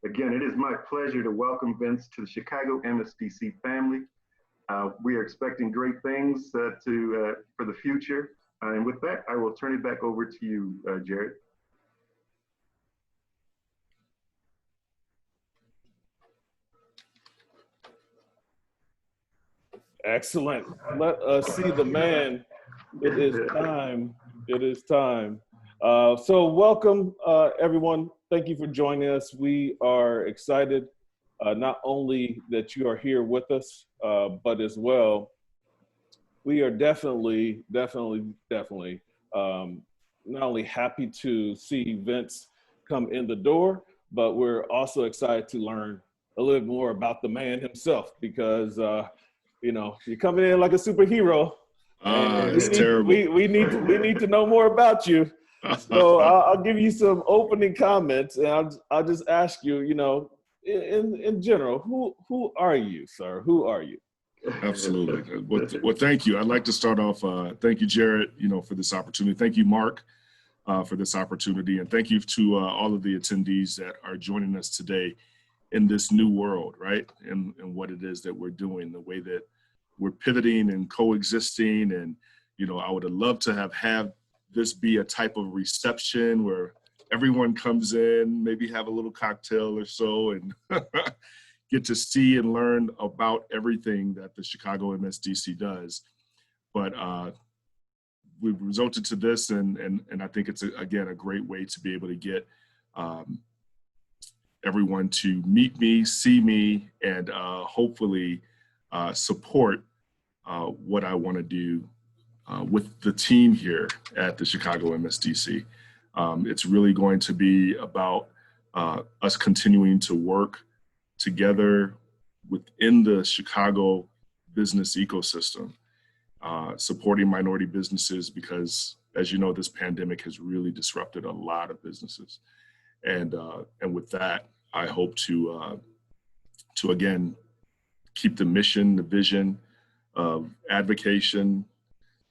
Again, it is my pleasure to welcome Vince to the Chicago MSDC family. We are expecting great things for the future. And with that, I will turn it back over to you, Jared. Excellent. Let us see the man. It is time. It is time. So welcome, everyone. Thank you for joining us. We are excited not only that you are here with us, but as well, we are definitely not only happy to see Vince come in the door, but we're also excited to learn a little bit more about the man himself, because you know, you're coming in like a superhero. It's terrible. We need to know more about you. So I'll give you some opening comments, and I'll just ask you, you know, in general, who are you, sir? Who are you? Absolutely. Well, thank you. I'd like to start off. Thank you, Jared, you know, for this opportunity. Thank you, Mark, for this opportunity, and thank you to all of the attendees that are joining us today in this new world, right? And what it is that we're doing, the way that we're pivoting and coexisting. And, you know, I would have loved to have this be a type of reception where everyone comes in, maybe have a little cocktail or so, and get to see and learn about everything that the Chicago MSDC does. But we've resulted to this, and I think it's, again, a great way to be able to get everyone to meet me, see me, and hopefully support what I want to do with the team here at the Chicago MSDC. It's really going to be about us continuing to work together within the Chicago business ecosystem, supporting minority businesses, because, as you know, this pandemic has really disrupted a lot of businesses. And with that, I hope to again keep the mission, the vision of advocating,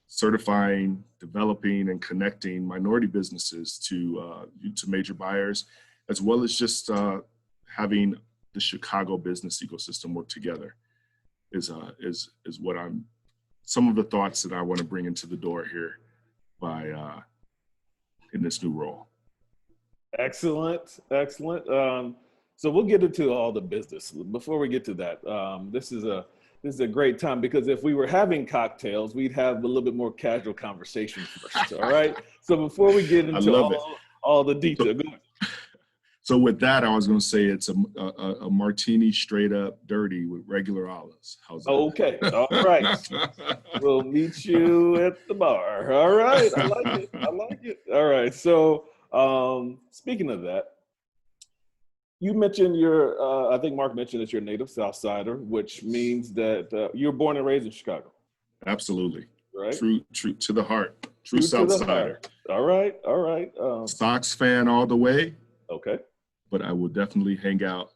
certifying, developing, and connecting minority businesses to major buyers, as well as just having the Chicago business ecosystem work together. Is what some of the thoughts that I want to bring into the door here in this new role. Excellent. So we'll get into all the business. Before we get to that, this is a great time, because if we were having cocktails, we'd have a little bit more casual conversation first. All right. So before we get into all the detail. So with that, I was going to say it's a martini straight up dirty with regular olives. How's that? Okay. All right. We'll meet you at the bar. All right. I like it. All right. So speaking of that, you mentioned I think Mark mentioned that you're a native Southsider, which means that you were born and raised in Chicago. Absolutely. Right. True to the heart. True Southsider. All right. Sox fan all the way. Okay. But I will definitely hang out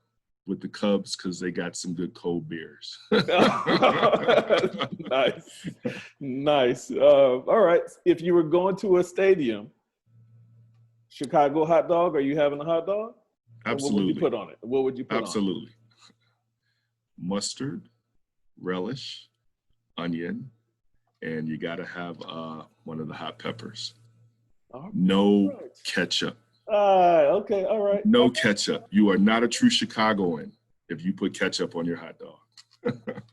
with the Cubs because they got some good cold beers. Nice. All right. If you were going to a stadium, Chicago hot dog, are you having a hot dog? Absolutely. What would you put on it? What would you put on it? Absolutely. Mustard, relish, onion, and you got to have one of the hot peppers. No ketchup. Okay, all right. No ketchup. You are not a true Chicagoan if you put ketchup on your hot dog.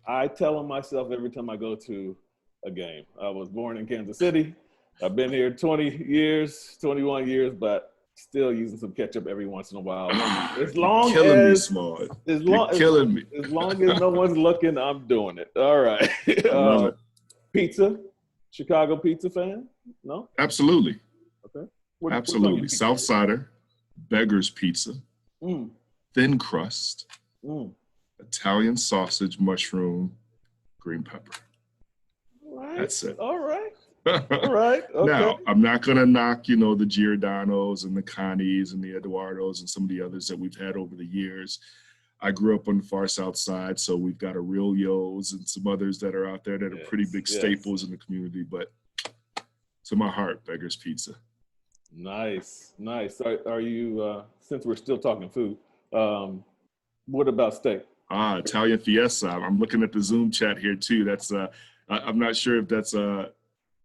I tell myself every time I go to a game. I was born in Kansas City. I've been here 21 years, but still using some ketchup every once in a while. As long You're killing as, me, Smart. You're killing me. As long as no one's looking, I'm doing it. All right. I love it. Pizza, Chicago pizza fan? No? Absolutely. Okay. Absolutely. Southsider, Beggar's Pizza, thin crust, Italian sausage, mushroom, green pepper. Right. That's it. All right. All right. Okay. Now, I'm not going to knock, you know, the Giordano's and the Connies and the Eduardo's and some of the others that we've had over the years. I grew up on the far south side, so we've got Aurelio's and some others that are out there that are pretty big staples in the community. But to my heart, Beggar's Pizza. Nice. Are you, since we're still talking food, What about steak? Italian Fiesta. I'm looking at the Zoom chat here too. That's I'm not sure if that's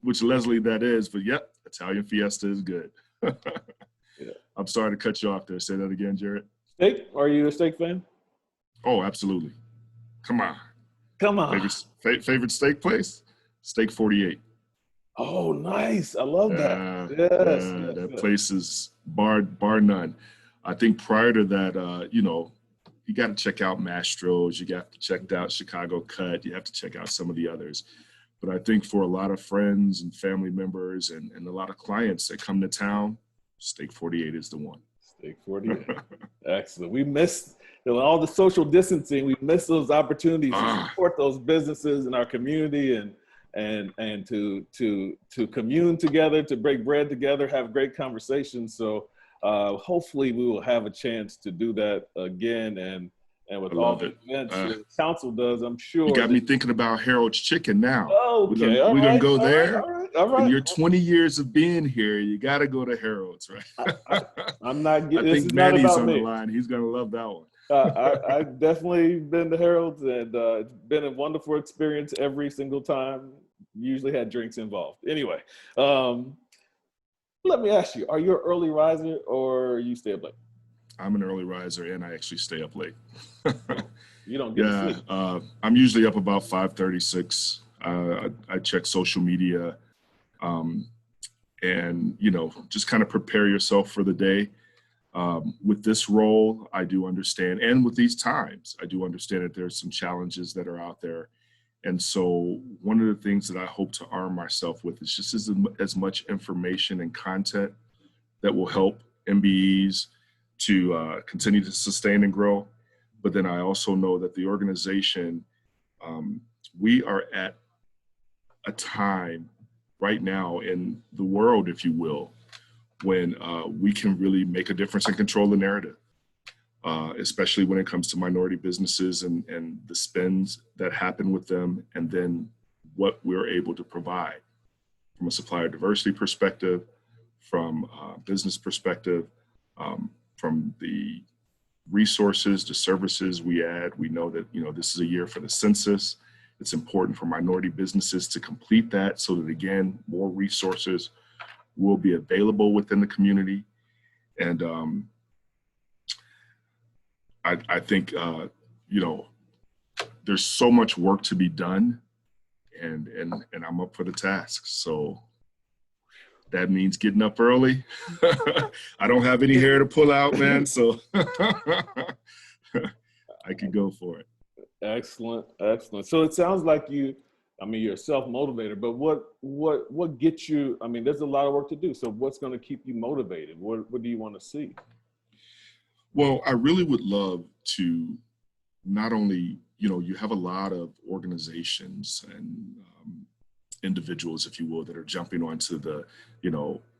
which Leslie that is, but yep, Italian Fiesta is good. Yeah. I'm sorry to cut you off there. Say that again, Jared. Steak? Are you a steak fan? Oh, absolutely. Come on. Come on. Favorite steak place? Steak 48. Oh, nice. I love that. Yes. That place is bar none. I think prior to that, you got to check out Mastro's. You got to check out Chicago Cut. You have to check out some of the others. But I think for a lot of friends and family members and a lot of clients that come to town, Steak 48 is the one. Steak 48. Excellent. We missed all the social distancing. We missed those opportunities to support those businesses in our community and to commune together, to break bread together, have great conversations. So hopefully we will have a chance to do that again. And with all the events the council does, I'm sure. You got me thinking about Harold's Chicken now. Okay, we're gonna go there. All right. In your 20 years of being here, you got to go to Harold's, right? I'm not getting. I think Manny's on the line. He's gonna love that one. I've definitely been to Harold's, and it's been a wonderful experience every single time. Usually had drinks involved. Anyway, let me ask you: are you an early riser or you stay up late? I'm an early riser, and I actually stay up late. You don't get to sleep. I'm usually up about 5:36. I check social media, and just kind of prepare yourself for the day. With this role, I do understand, and with these times, I do understand that there's some challenges that are out there. And so one of the things that I hope to arm myself with is just as much information and content that will help MBEs to continue to sustain and grow. But then I also know that the organization, we are at a time right now in the world, if you will, when we can really make a difference and control the narrative, especially when it comes to minority businesses and the spends that happen with them, and then what we're able to provide from a supplier diversity perspective, from a business perspective, from the resources, the services we add. We know that, this is a year for the census. It's important for minority businesses to complete that so that, again, more resources will be available within the community. And I think, there's so much work to be done, and I'm up for the task. So that means getting up early. I don't have any hair to pull out, man, so I can go for it. Excellent. So it sounds like you're a self-motivator, but what gets you, there's a lot of work to do. So what's going to keep you motivated? What do you want to see? Well, I really would love to not only, you have a lot of organizations and individuals, if you will, that are jumping onto the,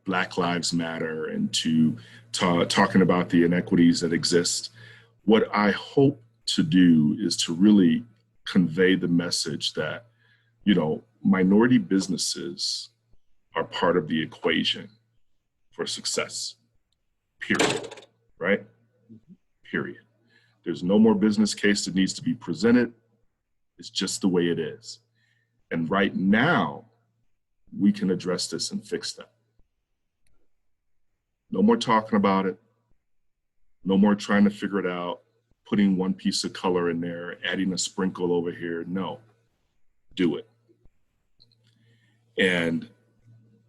Black Lives Matter and to talking about the inequities that exist. What I hope to do is to really convey the message that, minority businesses are part of the equation for success, period, right? Period. There's no more business case that needs to be presented. It's just the way it is. And right now, we can address this and fix that. No more talking about it. No more trying to figure it out, putting one piece of color in there, adding a sprinkle over here. No, do it. And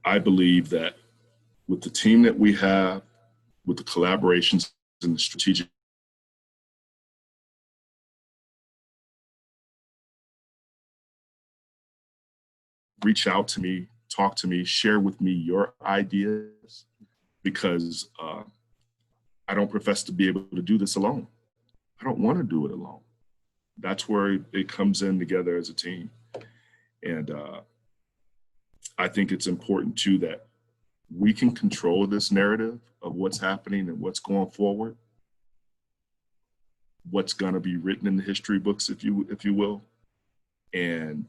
I believe that with the team that we have, with the collaborations and the strategic, reach out to me, talk to me, share with me your ideas, because I don't profess to be able to do this alone. I don't want to do it alone. That's where it comes in together as a team. And I think it's important too that we can control this narrative of what's happening and what's going forward, what's going to be written in the history books, if you will. And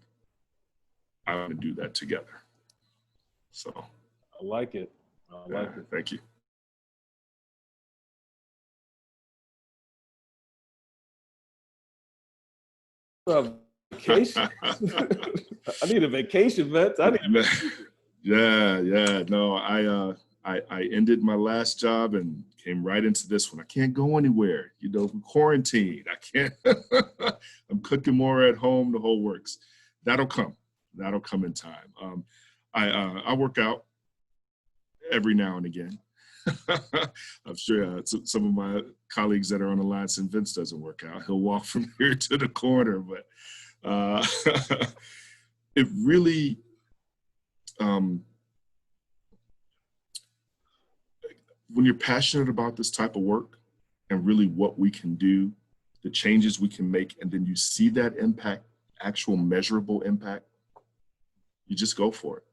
I want to do that together. So I like it. Thank you. Vacation. I need a vacation, Vince. I need. Yeah. No, I ended my last job and came right into this one. I can't go anywhere. You know, quarantined. I can't. I'm cooking more at home. The whole works. That'll come. That'll come in time. I work out every now and again. I'm sure some of my colleagues that are on the line said Vince doesn't work out. He'll walk from here to the corner, but it really, when you're passionate about this type of work and really what we can do, the changes we can make, and then you see that impact, actual measurable impact, you just go for it.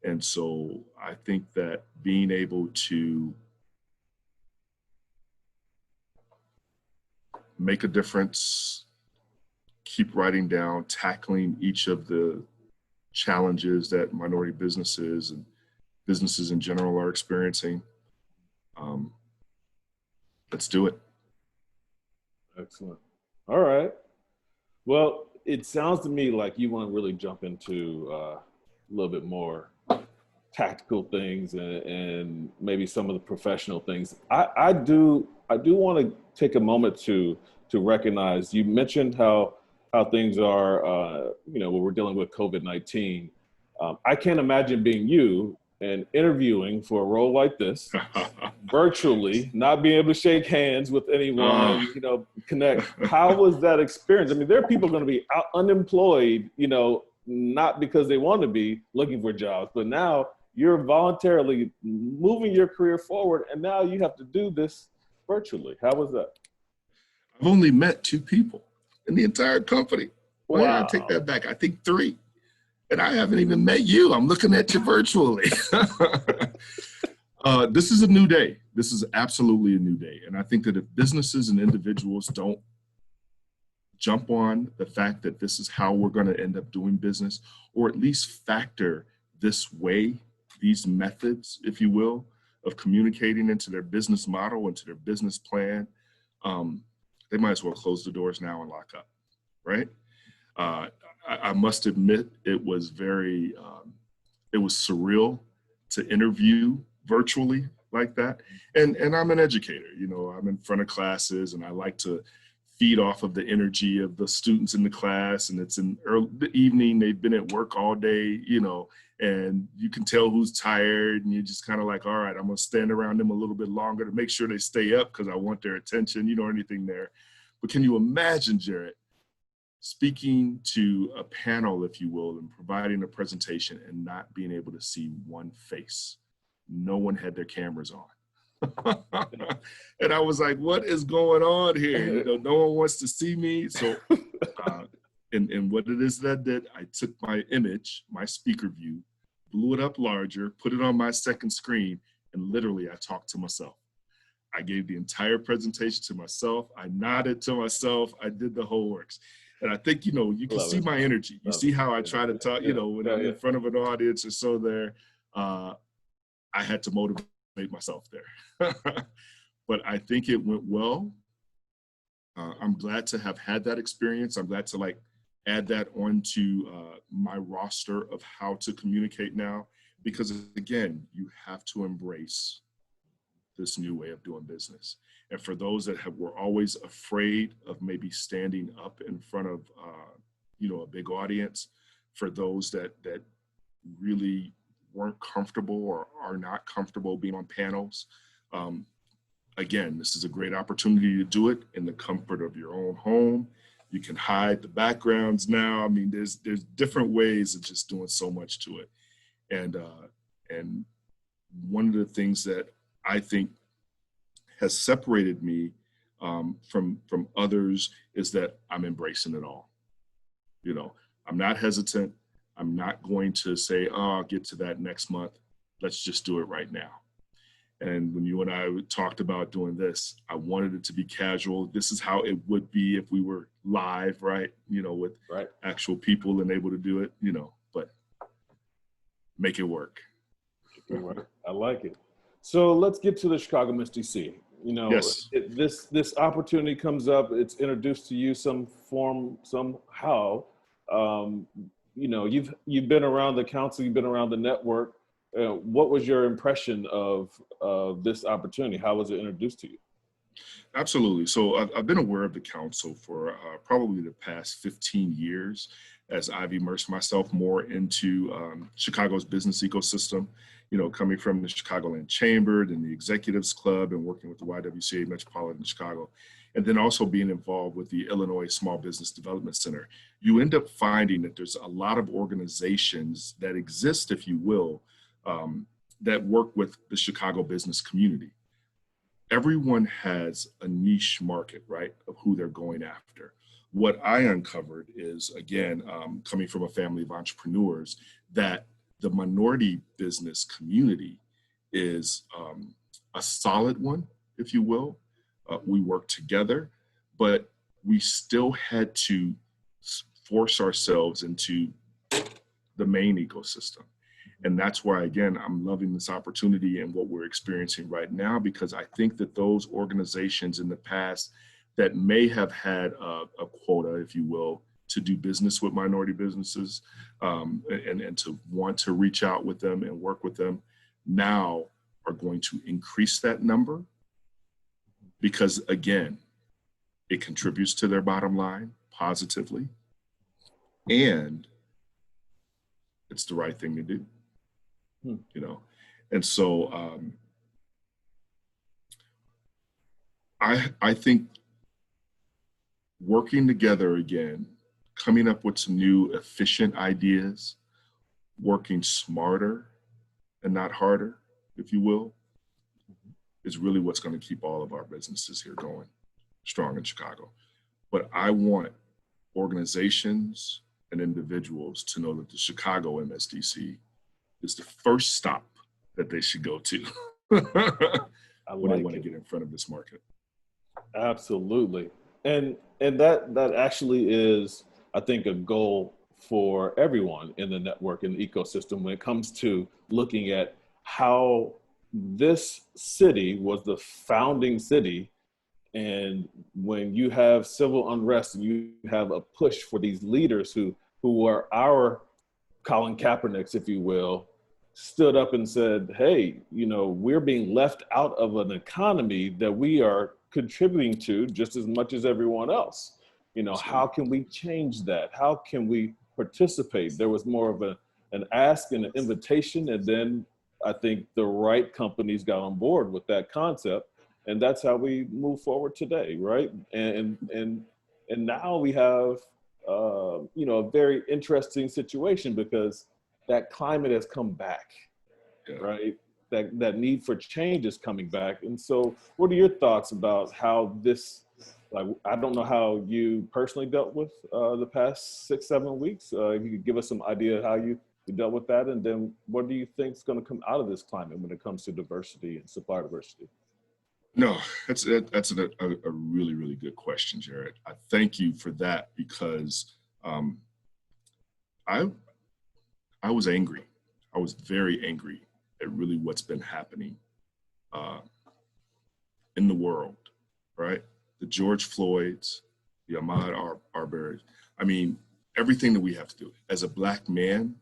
And so I think that being able to make a difference, keep writing down, tackling each of the challenges that minority businesses and businesses in general are experiencing, let's do it. Excellent. All right. Well, it sounds to me like you want to really jump into a little bit more tactical things and maybe some of the professional things. I do want to take a moment to recognize, you mentioned how things are, when we're dealing with COVID-19. I can't imagine being you and interviewing for a role like this, virtually, not being able to shake hands with anyone, connect. How was that experience? I mean, there are people going to be unemployed, not because they want to be looking for jobs, but now you're voluntarily moving your career forward, and now you have to do this virtually. How was that? I've only met 2 people in the entire company. Well, wow. I take that back. I think 3. And I haven't even met you. I'm looking at you virtually. This is a new day. This is absolutely a new day. And I think that if businesses and individuals don't jump on the fact that this is how we're going to end up doing business, or at least factor this way, these methods, if you will, of communicating into their business model, into their business plan, they might as well close the doors now and lock up, right? I must admit, it was very, it was surreal to interview virtually like that. And I'm an educator, I'm in front of classes, and I like to feed off of the energy of the students in the class. And it's in the evening, they've been at work all day, and you can tell who's tired, and you're just kind of like, all right, I'm gonna stand around them a little bit longer to make sure they stay up because I want their attention, anything there. But can you imagine, Jared, speaking to a panel, if you will, and providing a presentation and not being able to see one face? No one had their cameras on. And I was like, what is going on here? No one wants to see me. So, and what it is that I did, I took my image, my speaker view, blew it up larger, put it on my second screen, and literally I talked to myself. I gave the entire presentation to myself. I nodded to myself. I did the whole works. And I think, you can see my energy. You see how I try to talk, when I'm in front of an audience or so there, I had to motivate myself there. But I think it went well. I'm glad to have had that experience. I'm glad to add that onto my roster of how to communicate now, because again, you have to embrace this new way of doing business. And for those that were always afraid of maybe standing up in front of, a big audience, for those that really weren't comfortable or are not comfortable being on panels, again, this is a great opportunity to do it in the comfort of your own home. You can hide the backgrounds now. I mean, there's different ways of just doing so much to it. And one of the things that I think has separated me from others is that I'm embracing it all. I'm not hesitant. I'm not going to say, I'll get to that next month. Let's just do it right now. And when you and I talked about doing this, I wanted it to be casual. This is how it would be if we were live, right? With actual people and able to do it, but make it work. I like it. So let's get to the ChicagoMSDC. You know, Yes. this opportunity comes up, it's introduced to you somehow. You know, you've been around the council, you've been around the network. What was your impression of this opportunity? How was it introduced to you? Absolutely. So I've been aware of the council for probably the past 15 years as I've immersed myself more into Chicago's business ecosystem, you know, coming from the Chicagoland Chamber and the Executives Club and working with the YWCA Metropolitan Chicago, and then also being involved with the Illinois Small Business Development Center. You end up finding that there's a lot of organizations that exist, if you will, that work with the Chicago business community. Everyone has a niche market, right, of who they're going after. What I uncovered is, again, coming from a family of entrepreneurs, that the minority business community is a solid one, if you will. We work together, but we still had to force ourselves into the main ecosystem. And that's why, again, I'm loving this opportunity and what we're experiencing right now, because I think that those organizations in the past that may have had a quota, if you will, to do business with minority businesses and to want to reach out with them and work with them now are going to increase that number because, again, it contributes to their bottom line positively and it's the right thing to do. You know, and so I think working together again, coming up with some new efficient ideas, working smarter and not harder, if you will, is really what's going to keep all of our businesses here going strong in Chicago. But I want organizations and individuals to know that the Chicago MSDC is the first stop that they should go to when they want to get in front of this market. Absolutely. And that actually is, I think, a goal for everyone in the network and the ecosystem when it comes to looking at how this city was the founding city. And when you have civil unrest and you have a push for these leaders who are our Colin Kaepernicks, if you will, stood up and said, hey, you know, we're being left out of an economy that we are contributing to just as much as everyone else. You know, how can we change that? How can we participate? There was more of an ask and an invitation, and then I think the right companies got on board with that concept, and that's how we move forward today, right? And now we have you know, a very interesting situation because that climate has come back, right? That need for change is coming back. And so what are your thoughts about how this, like, I don't know how you personally dealt with the past 6-7 weeks. If you could give us some idea how you dealt with that. And then what do you think is going to come out of this climate when it comes to diversity and supplier diversity? No, that's a really, really good question, Jared. I thank you for that because I was angry. I was very angry at really what's been happening in the world, right? The George Floyds, the Ahmaud Arbery. I mean, everything that we have to do as a Black man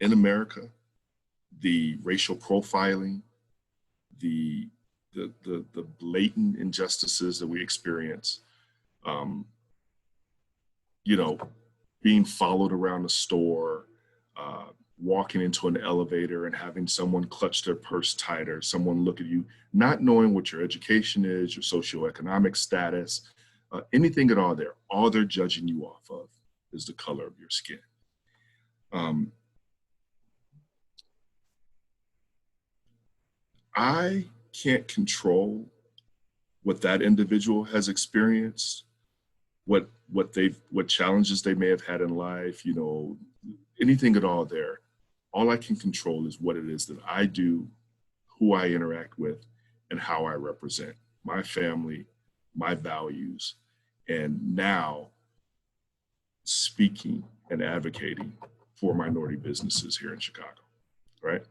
in America, the racial profiling, the blatant injustices that we experience, you know, being followed around the store, walking into an elevator and having someone clutch their purse tighter, someone look at you, not knowing what your education is, your socioeconomic status, anything at all there. All they're judging you off of is the color of your skin. I can't control what that individual has experienced, what challenges they may have had in life, you know, anything at all there. All I can control is what it is that I do, who I interact with, and how I represent my family, my values, and now speaking and advocating for minority businesses here in Chicago, right?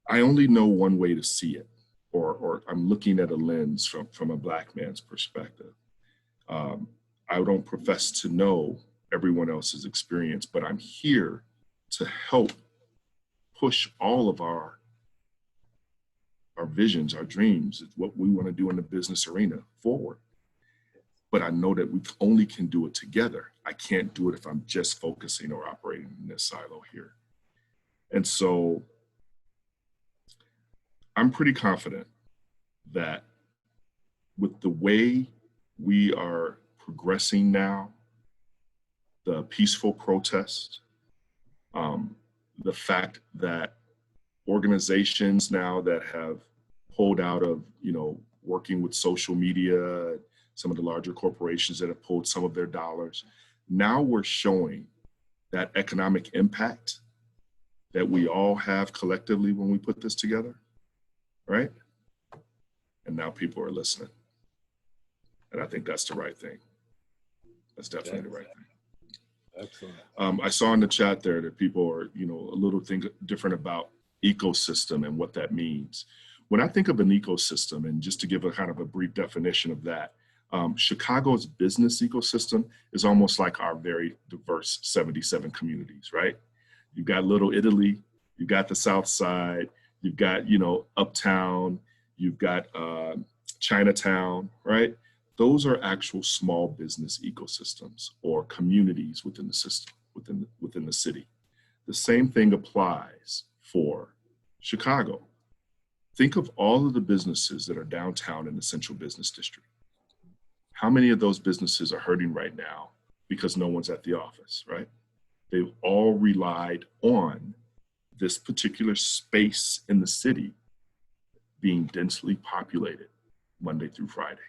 I only know one way to see it, or I'm looking at a lens from a Black man's perspective. I don't profess to know everyone else's experience, but I'm here to help push all of our visions, our dreams, what we want to do in the business arena forward. But I know that we only can do it together. I can't do it if I'm just focusing or operating in this silo here. And so I'm pretty confident that with the way we are progressing now, the peaceful protest, the fact that organizations now that have pulled out of, working with social media, some of the larger corporations that have pulled some of their dollars, now we're showing that economic impact that we all have collectively when we put this together, right? And now people are listening. And I think that's the right thing. That's definitely the right thing. Excellent. I saw in the chat there that people are, a little different about ecosystem and what that means. When I think of an ecosystem, and just to give a kind of a brief definition of that, Chicago's business ecosystem is almost like our very diverse 77 communities, right? You've got Little Italy, you've got the South Side, you've got, Uptown, you've got Chinatown, right? Those are actual small business ecosystems or communities within the system, within the city. The same thing applies for Chicago. Think of all of the businesses that are downtown in the central business district. How many of those businesses are hurting right now because no one's at the office, right? They've all relied on this particular space in the city being densely populated Monday through Friday.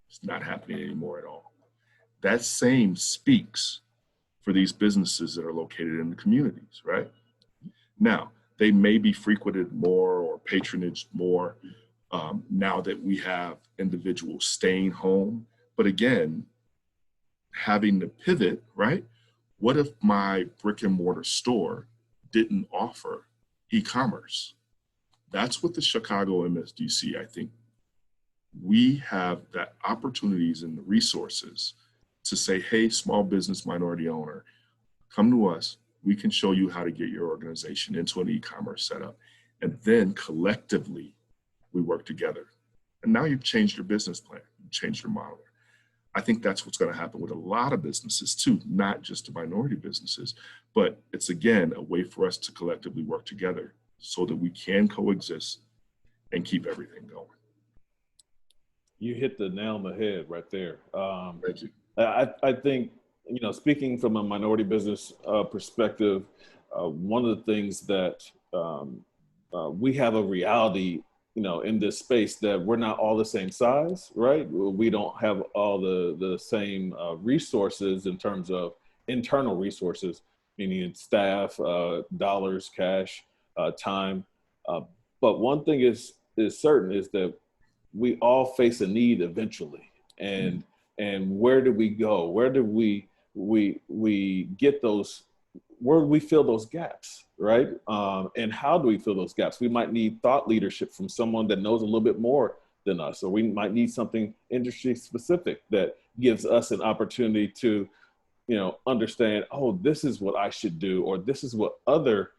It's not happening anymore at all. That same speaks for these businesses that are located in the communities, right? Now, they may be frequented more or patronaged more now that we have individuals staying home. But again, having to pivot, right? What if my brick and mortar store didn't offer e-commerce? That's what the Chicago MSDC, I think, we have the opportunities and the resources to say, hey, small business minority owner, come to us. We can show you how to get your organization into an e-commerce setup. And then collectively, we work together. And now you've changed your business plan, you've changed your model. I think that's what's going to happen with a lot of businesses too, not just the minority businesses, but it's again, a way for us to collectively work together so that we can coexist and keep everything going. You hit the nail on the head right there. Thank you. I think, speaking from a minority business perspective, one of the things that we have a reality, in this space that we're not all the same size, right? We don't have all the same resources in terms of internal resources, meaning staff, dollars, cash, time. But one thing is certain is that we all face a need eventually. And where do we go? Where do we get those, where do we fill those gaps, right? And how do we fill those gaps? We might need thought leadership from someone that knows a little bit more than us, or we might need something industry specific that gives us an opportunity to, understand, oh, this is what I should do, or this is what other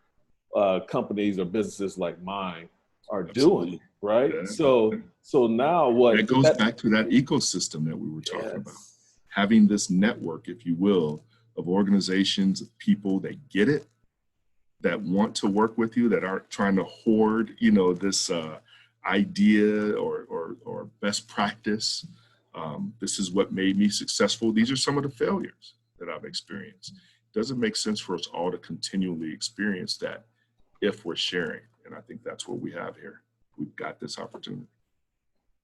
companies or businesses like mine are doing, right? Yeah. So now what? That goes back to that ecosystem that we were talking about. Having this network, if you will, of organizations, of people that get it, that want to work with you, that aren't trying to hoard, this idea or best practice. This is what made me successful. These are some of the failures that I've experienced. It doesn't make sense for us all to continually experience that if we're sharing. And I think that's what we have here. We've got this opportunity.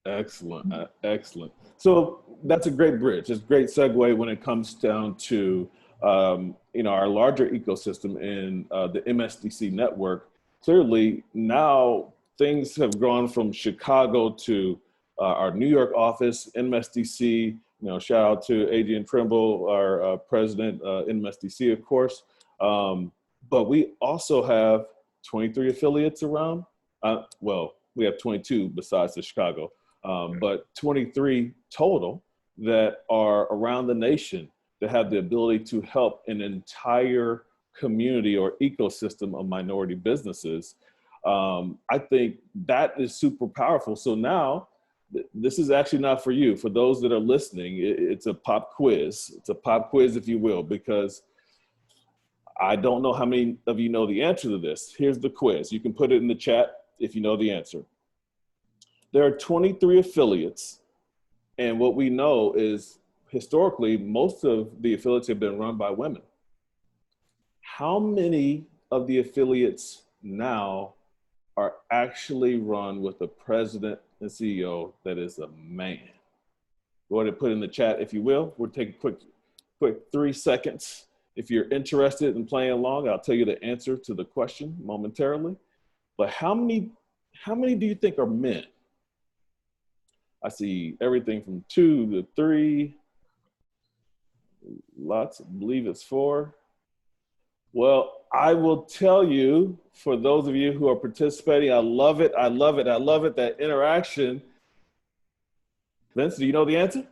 Excellent, excellent. So that's a great bridge. It's a great segue when it comes down to, our larger ecosystem in the MSDC network. Clearly now things have gone from Chicago to our New York office, MSDC. Shout out to Adrian Trimble, our president, MSDC, of course. But we also have 23 affiliates around. we have 22 besides the Chicago, but 23 total that are around the nation that have the ability to help an entire community or ecosystem of minority businesses. I think that is super powerful. So now, this is actually not for you. For those that are listening, it's a pop quiz. It's a pop quiz, if you will, because I don't know how many of you know the answer to this. Here's the quiz. You can put it in the chat if you know the answer. There are 23 affiliates, and what we know is historically, most of the affiliates have been run by women. How many of the affiliates now are actually run with a president and CEO that is a man? Go ahead and put in the chat, if you will. We'll take a quick 3 seconds. If you're interested in playing along, I'll tell you the answer to the question momentarily. But how many do you think are men? I see everything from 2 to 3. Lots, I believe it's 4. Well, I will tell you, for those of you who are participating, I love it, I love it, I love it, that interaction. Vince, do you know the answer?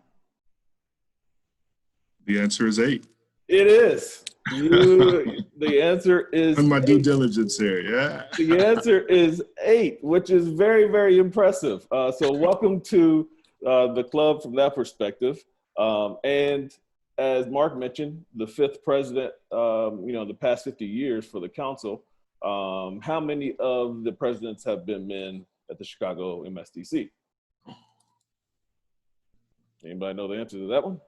The answer is 8. It is. The answer is And my 8. due diligence here, yeah. The answer is 8, which is very, very impressive. So welcome to the club from that perspective. And as Mark mentioned, the 5th president, the past 50 years for the council, how many of the presidents have been men at the Chicago MSDC? Anybody know the answer to that one?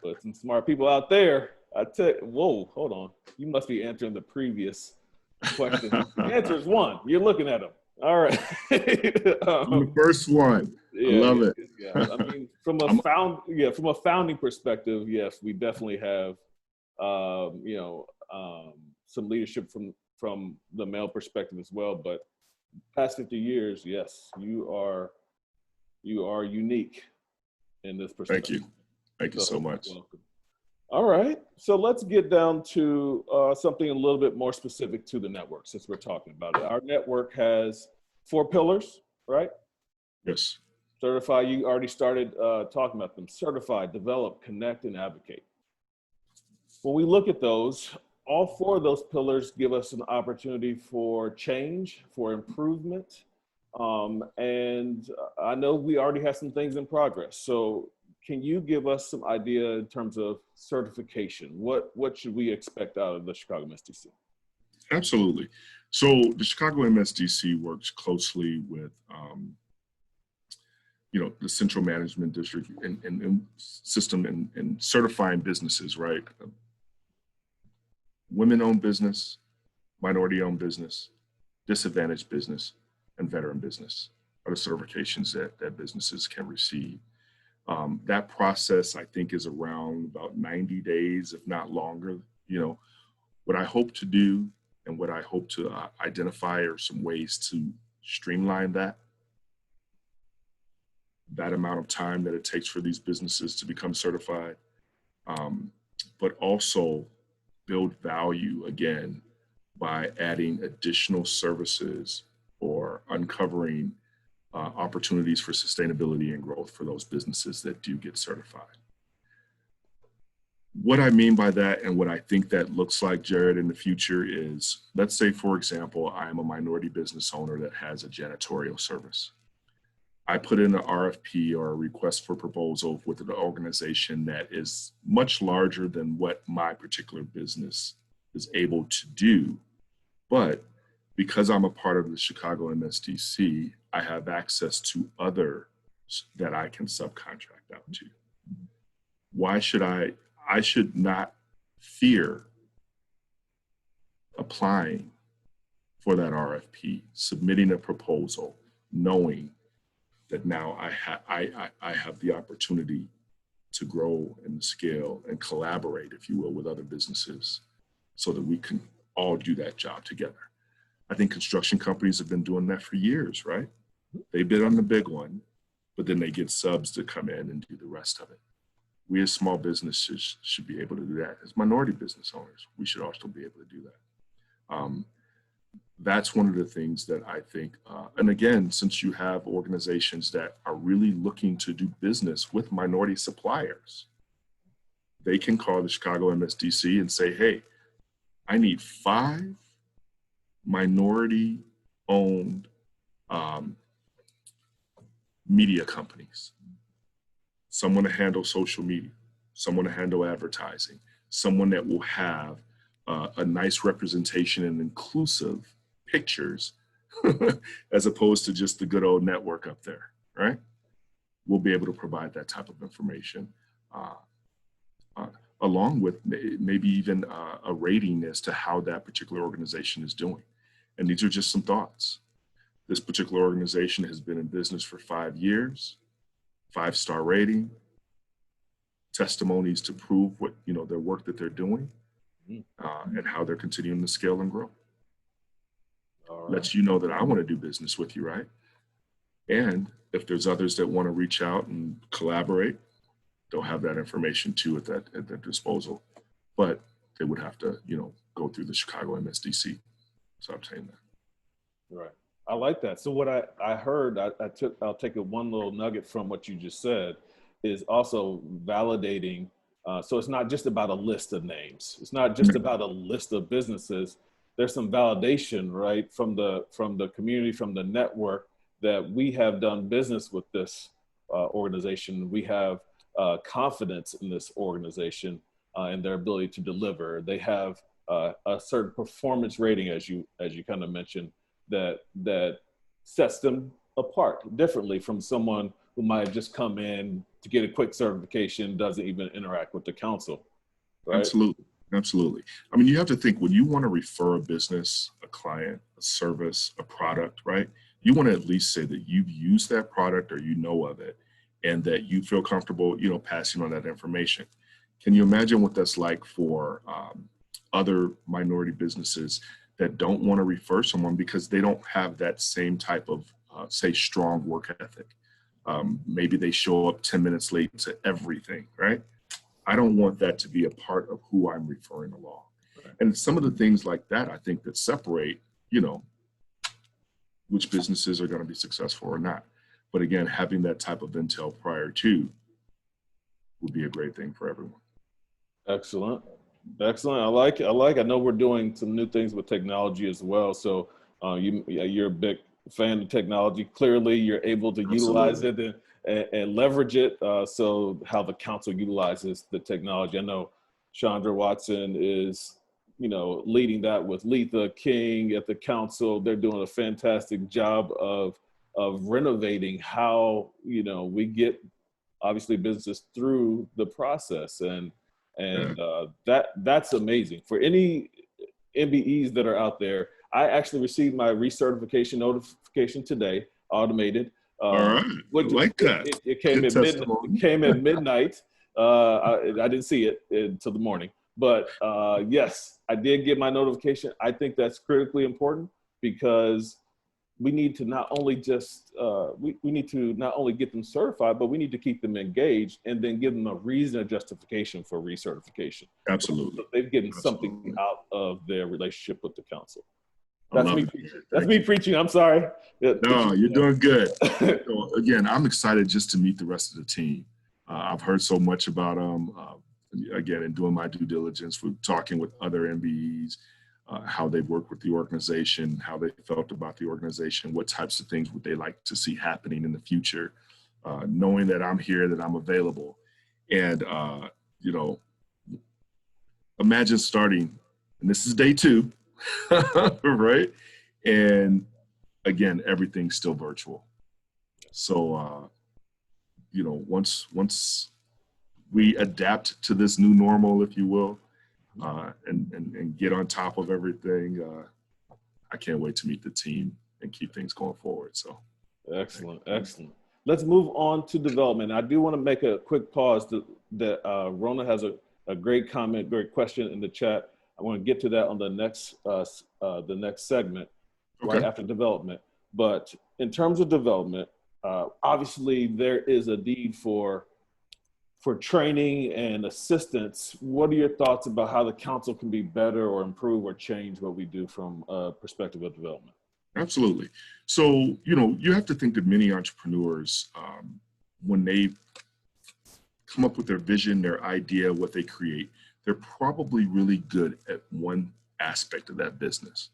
But some smart people out there, whoa, hold on. You must be answering the previous question. The answer is 1. You're looking at them. All right. I'm the first one. I love it. Yeah. I mean, from a founding perspective, yes, we definitely have, some leadership from the male perspective as well. But past 50 years, yes, you are unique in this perspective. Thank you. Thank you so much. Welcome. All right. So let's get down to something a little bit more specific to the network, since we're talking about it. Our network has 4 pillars, right? Yes. Certify, you already started talking about them. Certify, develop, connect, and advocate. When we look at those, all 4 of those pillars give us an opportunity for change, for improvement. And I know we already have some things in progress. So can you give us some idea in terms of certification? What should we expect out of the Chicago MSDC? Absolutely. So the Chicago MSDC works closely with, the central management district and system and certifying businesses, right? Women-owned business, minority-owned business, disadvantaged business, and veteran business are the certifications that businesses can receive. That process, I think, is around about 90 days, if not longer. What I hope to do and what I hope to identify are some ways to streamline that amount of time that it takes for these businesses to become certified, but also build value, again, by adding additional services or uncovering opportunities for sustainability and growth for those businesses that do get certified. What I mean by that and what I think that looks like, Jared, in the future is, let's say, for example, I am a minority business owner that has a janitorial service. I put in an RFP or a request for proposal with an organization that is much larger than what my particular business is able to do. But because I'm a part of the Chicago MSDC, I have access to others that I can subcontract out to. Why should I should not fear applying for that RFP, submitting a proposal, knowing that now I have the opportunity to grow and scale and collaborate, if you will, with other businesses so that we can all do that job together. I think construction companies have been doing that for years, right? They bid on the big one, but then they get subs to come in and do the rest of it. We as small businesses should be able to do that. As minority business owners, we should also be able to do that. that's one of the things that I think, and again, since you have organizations that are really looking to do business with minority suppliers, they can call the Chicago MSDC and say, hey, I need 5 minority-owned media companies, someone to handle social media, someone to handle advertising, someone that will have a nice representation and inclusive pictures as opposed to just the good old network up there, right? We'll be able to provide that type of information along with maybe even a rating as to how that particular organization is doing. And these are just some thoughts. This particular organization has been in business for 5 years, 5-star rating, testimonies to prove what, their work that they're doing, and how they're continuing to scale and grow. All right. Lets you know that I want to do business with you, right? And if there's others that want to reach out and collaborate, they'll have that information too at their disposal. But they would have to, go through the Chicago MSDC to obtain that. Right. I like that. So what I heard, I'll take one little nugget from what you just said, is also validating. So it's not just about a list of names. It's not just about a list of businesses. There's some validation, right, from the community, from the network, that we have done business with this organization. We have confidence in this organization and their ability to deliver. They have a certain performance rating, as you kind of mentioned, that sets them apart differently from someone who might have just come in to get a quick certification, doesn't even interact with the council. Right? Absolutely. I mean, you have to think, when you want to refer a business, a client, a service, a product, right? You want to at least say that you've used that product or you know of it, and that you feel comfortable, passing on that information. Can you imagine what that's like for other minority businesses that don't want to refer someone because they don't have that same type of, say, strong work ethic? Maybe they show up 10 minutes late to everything, right? I don't want that to be a part of who I'm referring along. Right. And some of the things like that, I think, that separate, which businesses are going to be successful or not. But again, having that type of intel prior to would be a great thing for everyone. Excellent. I like it. I know we're doing some new things with technology as well. So you're a big fan of technology. Clearly, you're able to utilize it and leverage it. So how the council utilizes the technology. I know Chandra Watson is, leading that with Letha King at the council. They're doing a fantastic job of renovating how, we get obviously business through the process. And that's amazing. For any MBEs that are out there, I actually received my recertification notification today, automated. All right, I like that. It came at midnight. It came at midnight. I didn't see it until the morning, but yes, I did get my notification. I think that's critically important, because we need to not only just we need to not only get them certified, but we need to keep them engaged and then give them a reason, a justification for recertification. Absolutely. So they've getting something out of their relationship with the council. That's me preaching. That's me preaching. I'm sorry. No, you're doing good. So again, I'm excited just to meet the rest of the team. I've heard so much about them. Again, in doing my due diligence, with talking with other MBEs, how they work with the organization, how they felt about the organization, what types of things would they like to see happening in the future, knowing that I'm here, that I'm available. And, imagine starting, and this is day 2, right? And again, everything's still virtual. So, once we adapt to this new normal, if you will, and get on top of everything, I can't wait to meet the team and keep things going forward. So excellent. Let's move on to development. I do want to make a quick pause that Rona has a great comment, great question in the chat. I want to get to that on the next segment, okay, right after development. But in terms of development, obviously there is a need for for training and assistance, what are your thoughts about how the council can be better or improve or change what we do from a perspective of development? Absolutely. So, you have to think that many entrepreneurs, when they come up with their vision, their idea, what they create, they're probably really good at one aspect of that business.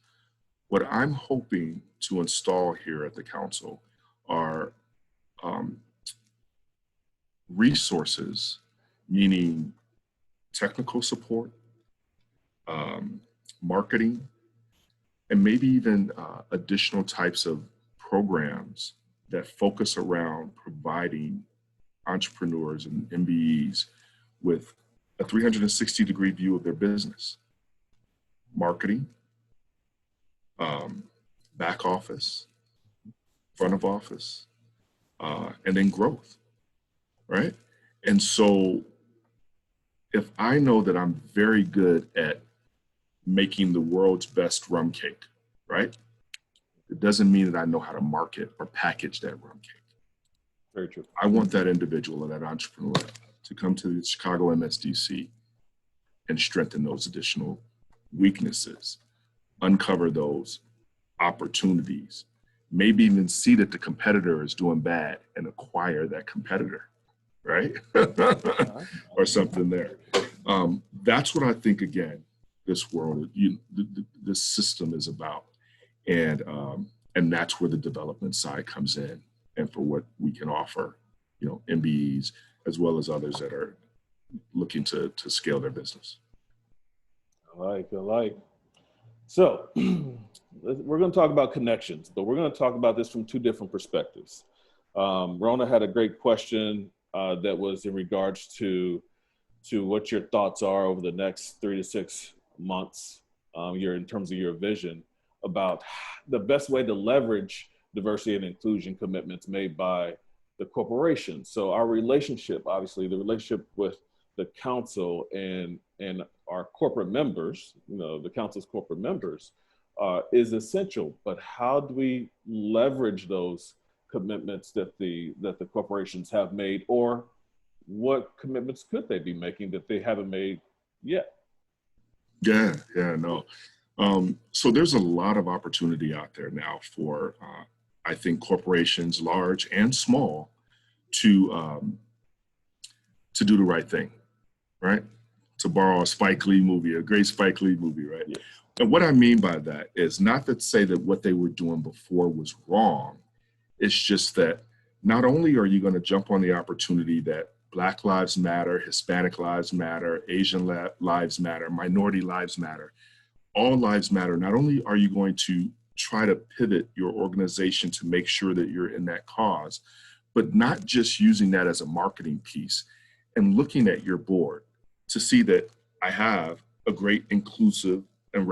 What I'm hoping to install here at the council are resources, meaning technical support, marketing, and maybe even additional types of programs that focus around providing entrepreneurs and MBEs with a 360-degree view of their business. Marketing, back office, front of office, and then growth, right? And so if I know that I'm very good at making the world's best rum cake, right? It doesn't mean that I know how to market or package that rum cake. Very true. I want that individual or that entrepreneur to come to the Chicago MSDC and strengthen those additional weaknesses, uncover those opportunities, maybe even see that the competitor is doing bad and acquire that competitor, right? Or something there. That's what I think, again, this world, this system is about. And that's where the development side comes in, and for what we can offer, MBEs, as well as others that are looking to scale their business. I like. So we're going to talk about connections, but we're going to talk about this from two different perspectives. Rona had a great question that was in regards to what your thoughts are over the next 3 to 6 months, in terms of your vision about the best way to leverage diversity and inclusion commitments made by the corporation. So our relationship, obviously, the relationship with the council and our corporate members, the council's corporate members, is essential. But how do we leverage those commitments that the corporations have made, or what commitments could they be making that they haven't made yet? Yeah, no. So there's a lot of opportunity out there now for, I think, corporations, large and small, to do the right thing, right? To borrow a Spike Lee movie, a great Spike Lee movie, right? Yes. And what I mean by that is not to say that what they were doing before was wrong. It's just that not only are you going to jump on the opportunity that Black lives matter, Hispanic lives matter, Asian lives matter, minority lives matter, all lives matter. Not only are you going to try to pivot your organization to make sure that you're in that cause, but not just using that as a marketing piece and looking at your board to see that I have a great inclusive and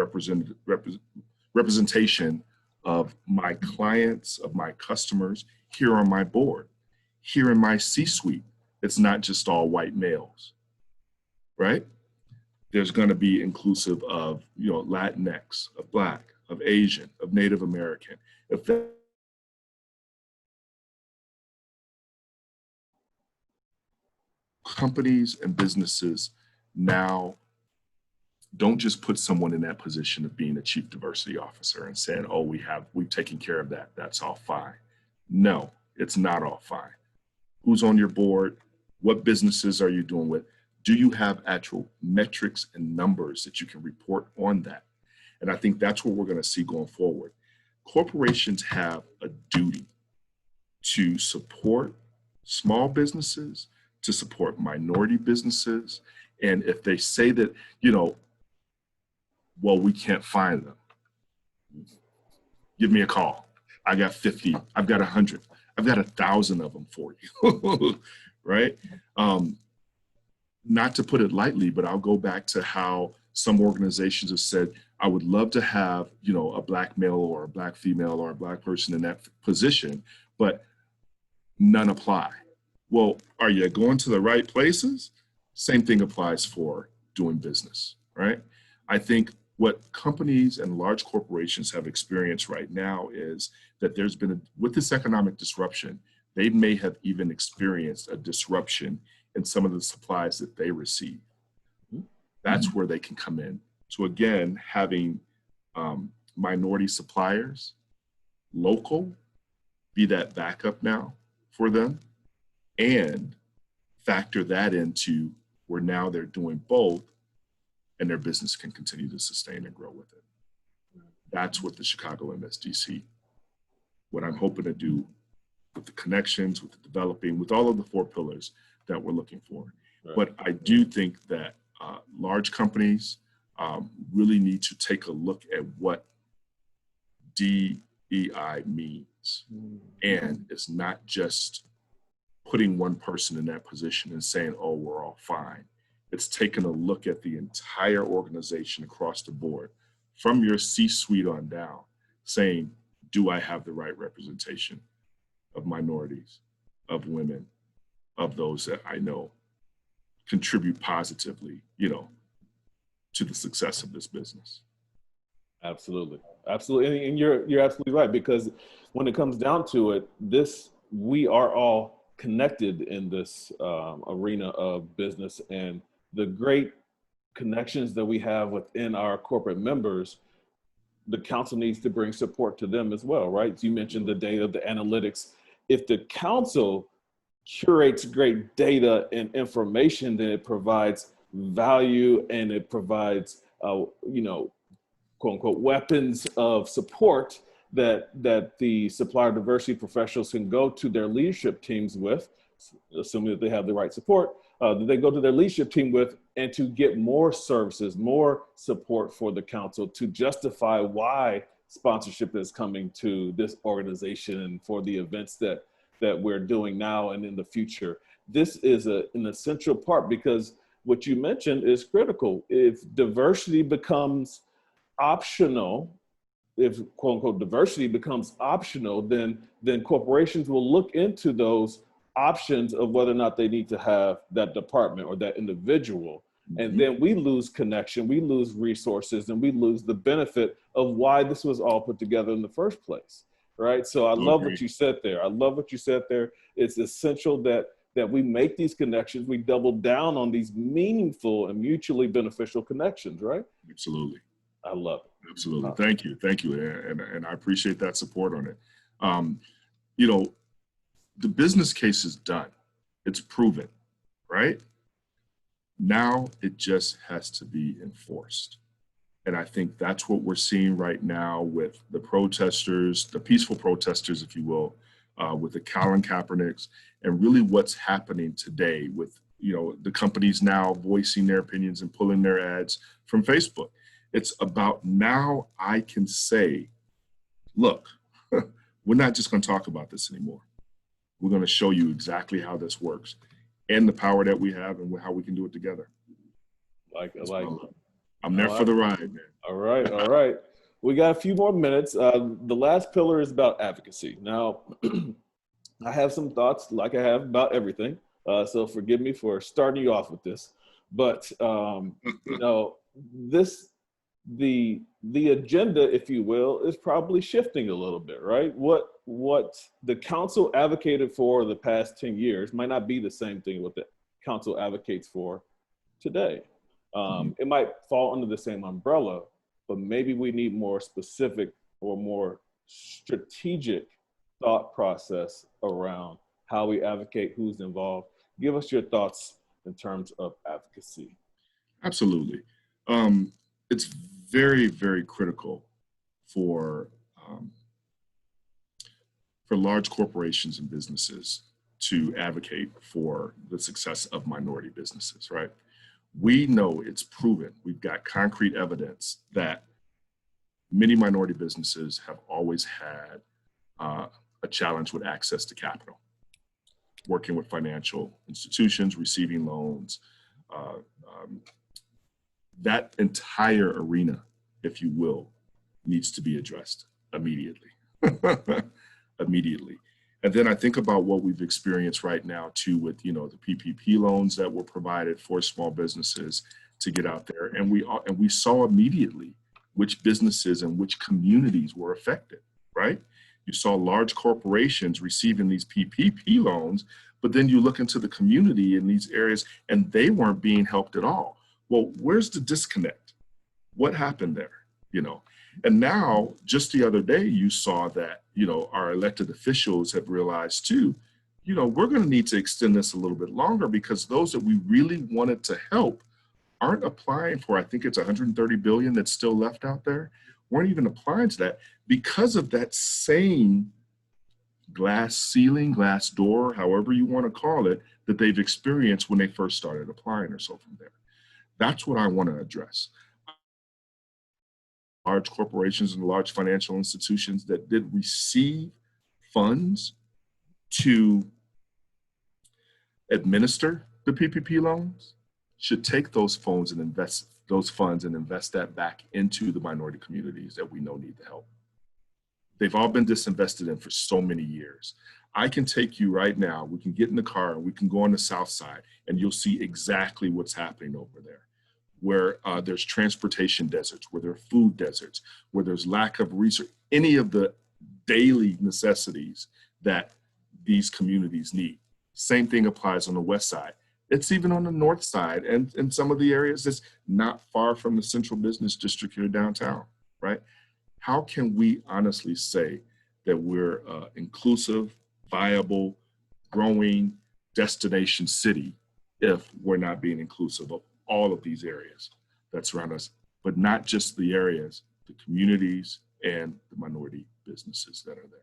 representation of my clients, of my customers here on my board, here in my C-suite. It's not just all white males, right? There's going to be inclusive of, Latinx, of Black, of Asian, of Native American. If that companies and businesses now don't just put someone in that position of being a chief diversity officer and saying, oh, we've taken care of that, that's all fine. No, it's not all fine. Who's on your board? What businesses are you doing with? Do you have actual metrics and numbers that you can report on that? And I think that's what we're going to see going forward. Corporations have a duty to support small businesses, to support minority businesses. And if they say that, well, we can't find them, give me a call. I got 50, I've got 100, I've got 1,000 of them for you, right? Not to put it lightly, but I'll go back to how some organizations have said, I would love to have, a Black male or a Black female or a Black person in that position, but none apply. Well, are you going to the right places? Same thing applies for doing business, right? I think what companies and large corporations have experienced right now is that there's been, with this economic disruption, they may have even experienced a disruption in some of the supplies that they receive. That's where they can come in. So again, having minority suppliers, local, be that backup now for them, and factor that into where now they're doing both and their business can continue to sustain and grow with it. That's what the Chicago MSDC, what I'm hoping to do with the connections, with the developing, with all of the 4 pillars that we're looking for. Right. But I do think that large companies really need to take a look at what DEI means. And it's not just putting one person in that position and saying, oh, we're all fine. It's taking a look at the entire organization across the board, from your C-suite on down, saying, do I have the right representation of minorities, of women, of those that I know contribute positively, to the success of this business. Absolutely. Absolutely. And you're absolutely right, because when it comes down to it, we are all connected in this arena of business, and the great connections that we have within our corporate members, the council needs to bring support to them as well, right? So you mentioned the data, the analytics. If the council curates great data and information, then it provides value and it provides, quote unquote, weapons of support that the supplier diversity professionals can go to their leadership teams with, assuming that they have the right support, that they go to their leadership team with, and to get more services, more support for the council to justify why sponsorship is coming to this organization and for the events that we're doing now and in the future. This is an essential part, because what you mentioned is critical. If diversity becomes optional, if quote unquote diversity becomes optional, then corporations will look into those options of whether or not they need to have that department or that individual. And then we lose connection, we lose resources, and we lose the benefit of why this was all put together in the first place, right? So I love what you said there. I love what you said there. It's essential that we make these connections, we double down on these meaningful and mutually beneficial connections, right? Absolutely. I love it. Absolutely. Thank you. And I appreciate that support on it. The business case is done. It's proven, right? Now it just has to be enforced. And I think that's what we're seeing right now with the protesters, the peaceful protesters, if you will, with the Colin Kaepernicks, and really what's happening today with, the companies now voicing their opinions and pulling their ads from Facebook. It's about now I can say, look, we're not just going to talk about this anymore. We're going to show you exactly how this works and the power that we have and how we can do it together. I'm there for the ride, man. All right. We got a few more minutes. The last pillar is about advocacy. Now, I have some thoughts, like I have about everything. So forgive me for starting you off with this. But, the agenda, if you will, is probably shifting a little bit, right? What the council advocated for the past 10 years might not be the same thing what the council advocates for today. It might fall under the same umbrella, but maybe we need more specific or more strategic thought process around how we advocate, who's involved. Give us your thoughts in terms of advocacy. Absolutely. It's very, very critical for large corporations and businesses to advocate for the success of minority businesses, right? We know it's proven. We've got concrete evidence that many minority businesses have always had a challenge with access to capital, working with financial institutions, receiving loans. That entire arena, if you will, needs to be addressed immediately. Immediately. And then I think about what we've experienced right now too with, the PPP loans that were provided for small businesses to get out there. And we saw immediately which businesses and which communities were affected, right? You saw large corporations receiving these PPP loans, but then you look into the community in these areas and they weren't being helped at all. Well, where's the disconnect? What happened there? And now just the other day, you saw that, our elected officials have realized too, we're going to need to extend this a little bit longer because those that we really wanted to help aren't applying for, I think it's 130 billion that's still left out there, weren't even applying to that because of that same glass ceiling, glass door, however you want to call it, that they've experienced when they first started applying or so from there. That's what I want to address. Large corporations and large financial institutions that did receive funds to administer the PPP loans should take those funds and invest that back into the minority communities that we know need the help. They've all been disinvested in for so many years. I can take you right now, we can get in the car and we can go on the south side and you'll see exactly what's happening over there, where there's transportation deserts, where there are food deserts, where there's lack of research, any of the daily necessities that these communities need. Same thing applies on the west side. It's even on the north side and in some of the areas that's not far from the central business district here downtown, right? How can we honestly say that we're inclusive, viable, growing destination city if we're not being inclusive of all of these areas that surround us, but not just the areas, the communities and the minority businesses that are there?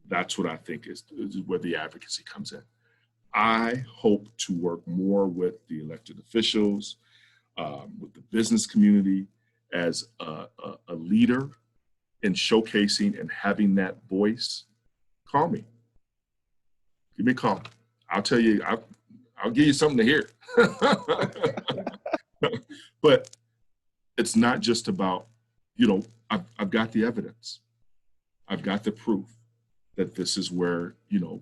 That's what I think is where the advocacy comes in. I hope to work more with the elected officials, with the business community as a leader in showcasing and having that voice. Call me. Give me a call. I'll tell you, I'll give you something to hear. But it's not just about, I've got the evidence. I've got the proof that this is where,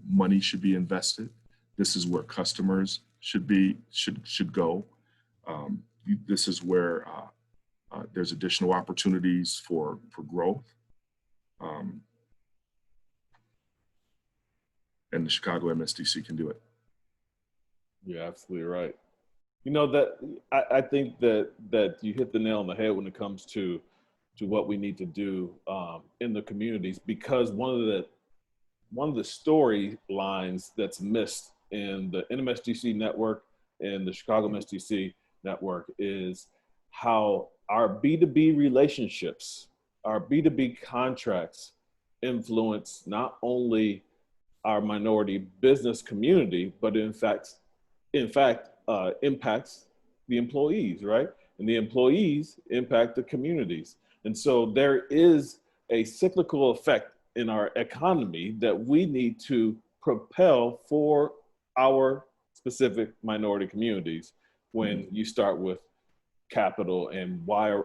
money should be invested. This is where customers should go. This is where there's additional opportunities for growth. And the Chicago MSDC can do it. You're absolutely right. That I think that you hit the nail on the head when it comes to what we need to do in the communities, because one of the storylines that's missed in the NMSDC network and the ChicagoMSDC network is how our B2B relationships, our B2B contracts influence not only our minority business community, but in fact impacts the employees, right? And the employees impact the communities. And so there is a cyclical effect in our economy that we need to propel for our specific minority communities when you start with capital and why,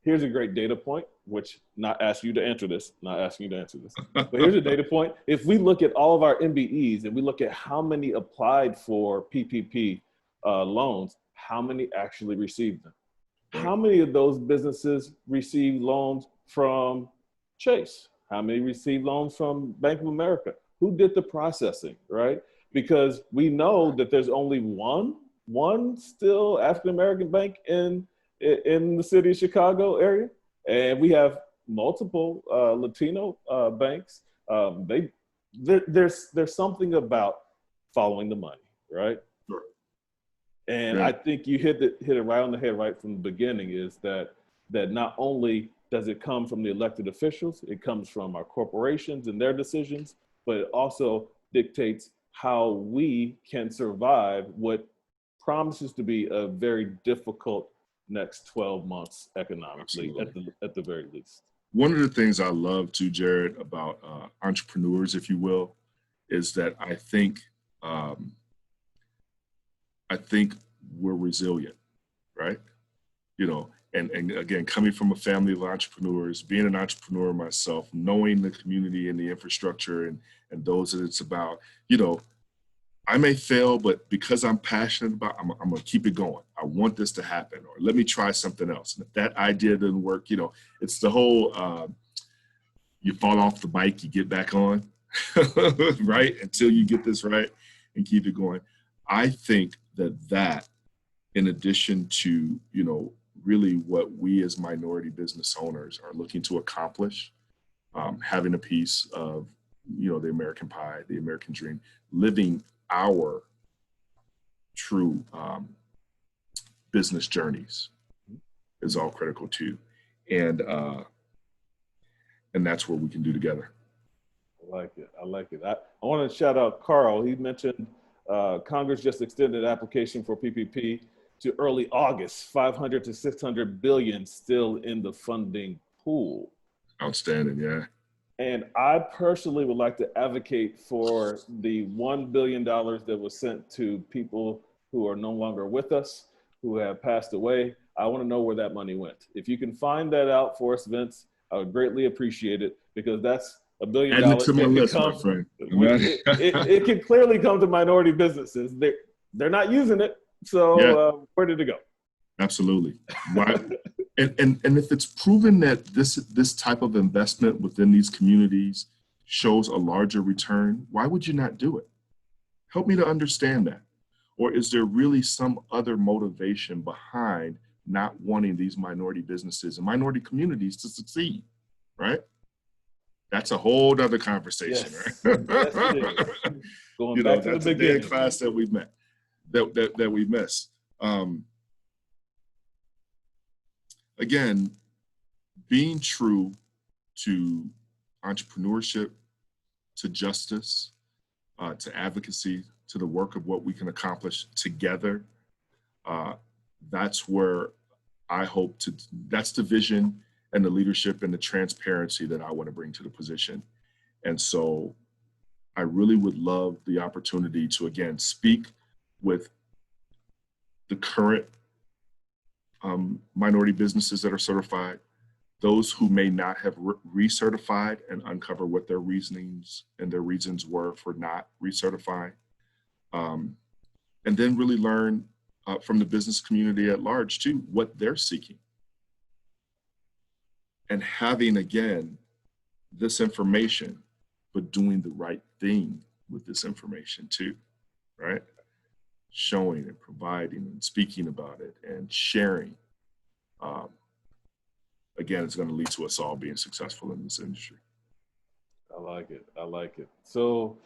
here's a great data point, which not asking you to answer this, but here's a data point. If we look at all of our MBEs and we look at how many applied for PPP loans, how many actually received them? How many of those businesses received loans from Chase? How many received loans from Bank of America? Who did the processing, right? Because we know that there's only one still African-American bank in the city of Chicago area. And we have multiple Latino banks. There's something about following the money, right? Sure. And yeah. I think you hit it right on the head right from the beginning, is that not only does it come from the elected officials, it comes from our corporations and their decisions, but it also dictates how we can survive what promises to be a very difficult next 12 months economically, at the very least. One of the things I love too, Jared, about entrepreneurs, if you will, is that I think we're resilient, right? And again, coming from a family of entrepreneurs, being an entrepreneur myself, knowing the community and the infrastructure and those that it's about, I may fail, but because I'm passionate about, I'm going to keep it going. I want this to happen, or let me try something else. And if that idea doesn't work, it's the whole you fall off the bike, you get back on, right? Until you get this right and keep it going. I think that in addition to, really what we as minority business owners are looking to accomplish, having a piece of, the American pie, the American dream, living our true business journeys is all critical too. And that's what we can do together. I like it. I like it. I want to shout out Carl. He mentioned Congress just extended application for PPP to early August, 500 to 600 billion still in the funding pool. Outstanding, yeah. And I personally would like to advocate for the $1 billion that was sent to people who are no longer with us, who have passed away. I want to know where that money went. If you can find that out for us, Vince, I would greatly appreciate it, because that's $1 billion. Add it to my list, my friend. It can clearly come to minority businesses. They're not using it. So where did it go? Absolutely. Why? and if it's proven that this type of investment within these communities shows a larger return, why would you not do it? Help me to understand that. Or is there really some other motivation behind not wanting these minority businesses and minority communities to succeed, right? That's a whole other conversation, yes. right? Yes, it is. Going back to that's the a beginning. day class that we met, that we miss. Again, being true to entrepreneurship, to justice, to advocacy, to the work of what we can accomplish together, that's where I hope to, that's the vision and the leadership and the transparency that I want to bring to the position. And so I really would love the opportunity to, again, speak with the current minority businesses that are certified, those who may not have recertified, and uncover what their reasonings and their reasons were for not recertifying. And then really learn from the business community at large too, what they're seeking. And having, again, this information, but doing the right thing with this information too, right? Showing and providing and speaking about it and sharing. Again, it's going to lead to us all being successful in this industry. I like it. I like it. So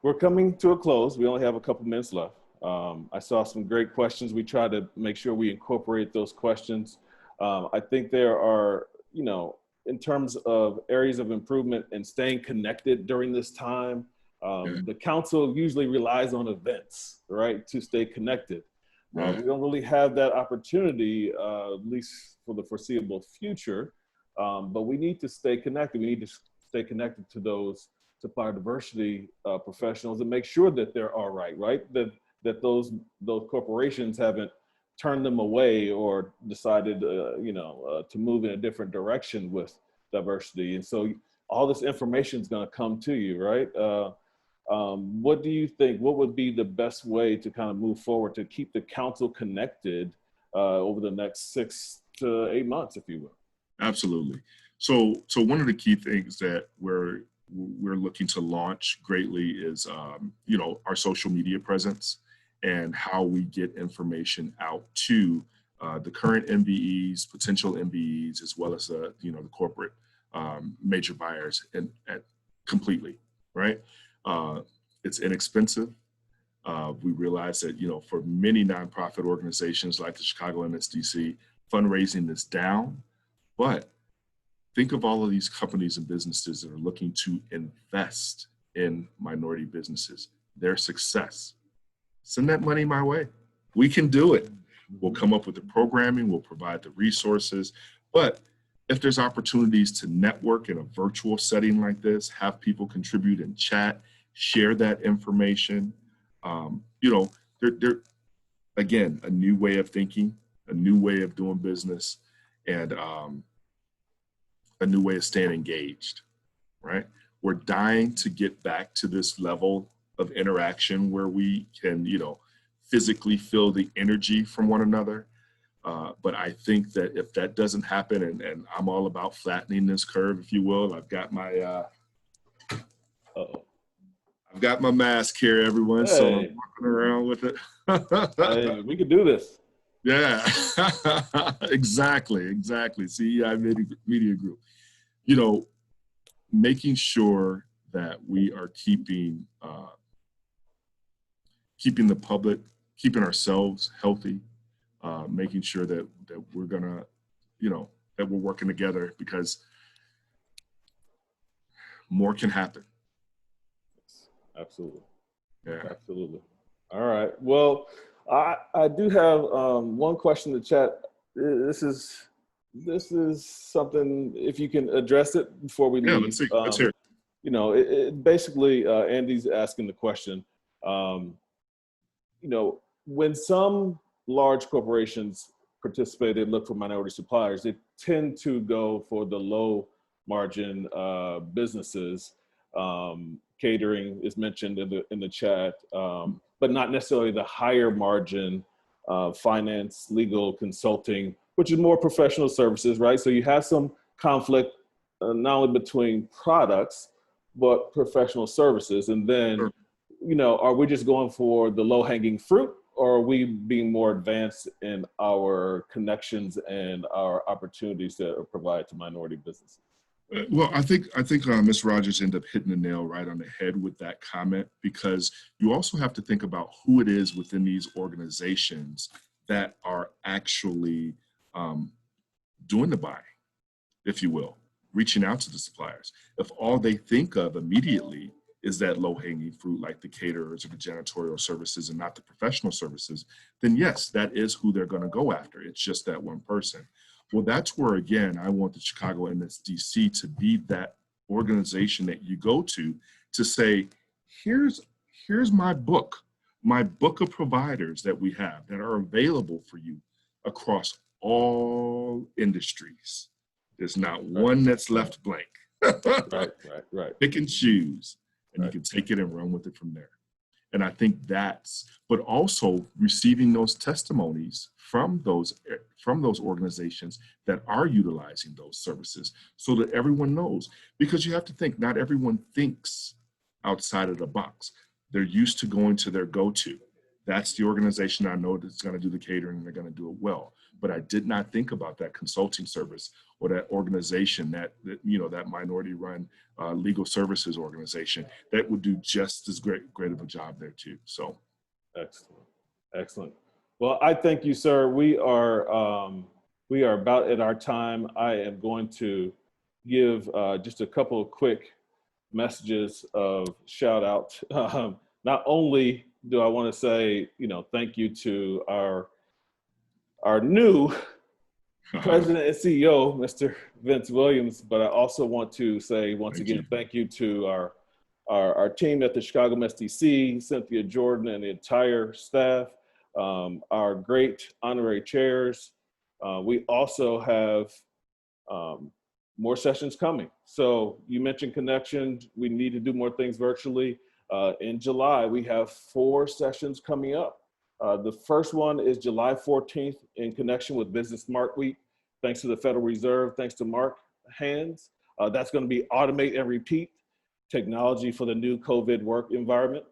we're coming to a close. We only have a couple minutes left. I saw some great questions. We try to make sure we incorporate those questions. I think there are, in terms of areas of improvement and staying connected during this time, the council usually relies on events, right, to stay connected. We don't really have that opportunity, at least for the foreseeable future, but we need to stay connected. We need to stay connected to those supplier diversity professionals and make sure that they're all right, that those corporations haven't turned them away or decided, to move in a different direction with diversity. And so all this information is going to come to you, right? What do you think? What would be the best way to kind of move forward to keep the council connected over the next 6 to 8 months, if you will? Absolutely. So one of the key things that we're looking to launch greatly is, our social media presence and how we get information out to the current MBEs, potential MBEs, as well as the corporate major buyers and completely, right? It's inexpensive. We realize that, for many nonprofit organizations like the ChicagoMSDC, fundraising is down, but think of all of these companies and businesses that are looking to invest in minority businesses, their success. Send that money my way. We can do it. We'll come up with the programming, we'll provide the resources, but if there's opportunities to network in a virtual setting like this, have people contribute and chat, share that information, they're again, a new way of thinking, a new way of doing business, and a new way of staying engaged, right? We're dying to get back to this level of interaction where we can, physically feel the energy from one another. But I think that if that doesn't happen, and I'm all about flattening this curve, if you will, I've got my I've got my mask here, everyone, so I'm walking around with it. Hey, we can do this. Yeah, exactly. CEI Media Group. You know, making sure that we are keeping the public, keeping ourselves healthy, making sure that we're gonna, that we're working together, because more can happen. Absolutely. Yeah. Absolutely. All right. Well, I do have one question in the chat. This is something, if you can address it before we leave. Let's see. Let's hear it. You know, basically, Andy's asking the question, you know, when some large corporations participate and look for minority suppliers, they tend to go for the low margin businesses. Catering is mentioned in the chat, but not necessarily the higher margin finance, legal, consulting, which is more professional services, right? So you have some conflict not only between products, but professional services. And then, you know, are we just going for the low hanging fruit, or are we being more advanced in our connections and our opportunities that are provided to minority businesses? Well, I think Ms. Rogers ended up hitting the nail right on the head with that comment, because you also have to think about who it is within these organizations that are actually doing the buying, if you will, reaching out to the suppliers. If all they think of immediately is that low-hanging fruit, like the caterers or the janitorial services and not the professional services, then yes, that is who they're going to go after. It's just that one person. Well, that's where, again, I want the Chicago MSDC to be that organization that you go to say, here's my book of providers that we have that are available for you across all industries. There's not one that's left blank. Right. Pick and choose, and you can take it and run with it from there. And I think but also receiving those testimonies from those organizations that are utilizing those services, so that everyone knows, because you have to think, not everyone thinks outside of the box. They're used to going to their go-to. That's the organization I know that's going to do the catering, and they're going to do it well. But I did not think about that consulting service or that organization, that minority-run legal services organization that would do just as great of a job there too. So, excellent. Well, I thank you, sir. We are about at our time. I am going to give just a couple of quick messages of shout out. Not only do I want to say, thank you to our new President and CEO, Mr. Vince Williams, but I also want to say once again, thank you to our team at the ChicagoMSDC, Cynthia Jordan and the entire staff, our great honorary chairs. We also have more sessions coming. So you mentioned connection. We need to do more things virtually. In July, we have 4 sessions coming up. The first one is July 14th in connection with Business Smart Week. Thanks to the Federal Reserve, thanks to Mark Hands. That's going to be automate and repeat technology for the new COVID work environment.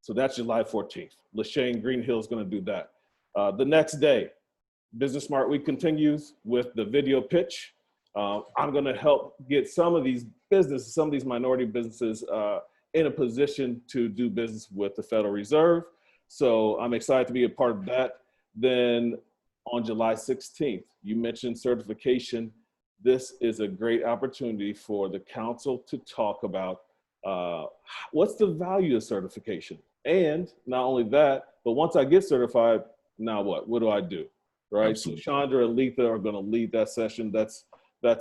So that's July 14th. LaShane Greenhill is going to do that. The next day, Business Smart Week continues with the video pitch. I'm going to help get some of these minority businesses in a position to do business with the Federal Reserve. So I'm excited to be a part of that. Then on July 16th, you mentioned certification. This is a great opportunity for the council to talk about what's the value of certification. And not only that, but once I get certified, now what? What do I do? Right? Absolutely. So Chandra and Letha are going to lead that session. That's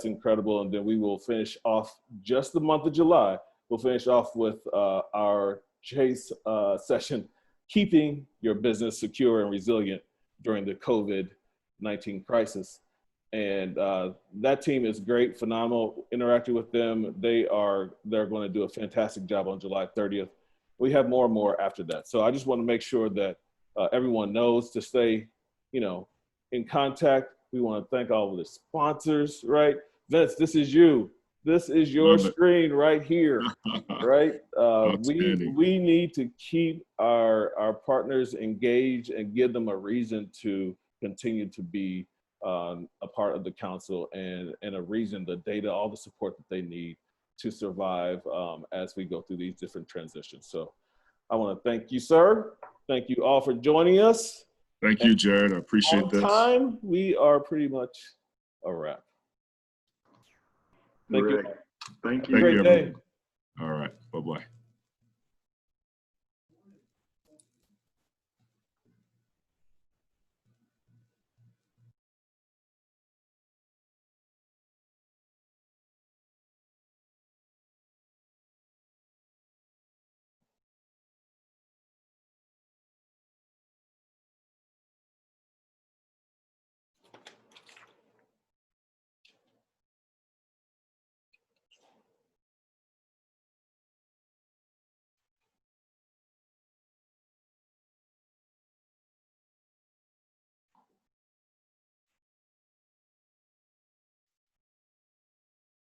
incredible. And then we will finish off just the month of July. We'll finish off with our Chase session, keeping your business secure and resilient during the COVID-19 crisis. And that team is great, phenomenal. Interacting with them, they're going to do a fantastic job on July 30th. We have more and more after that. So I just want to make sure that everyone knows to stay, in contact. We want to thank all of the sponsors, right? Vince, this is you. This is your screen right here, right? We need to keep our partners engaged and give them a reason to continue to be a part of the council and a reason, the data, all the support that they need to survive as we go through these different transitions. So I want to thank you, sir. Thank you all for joining us. Thank you, Jared. I appreciate this. Time, we are pretty much a wrap. Thank you. Thank you. Great day. All right. Bye-bye.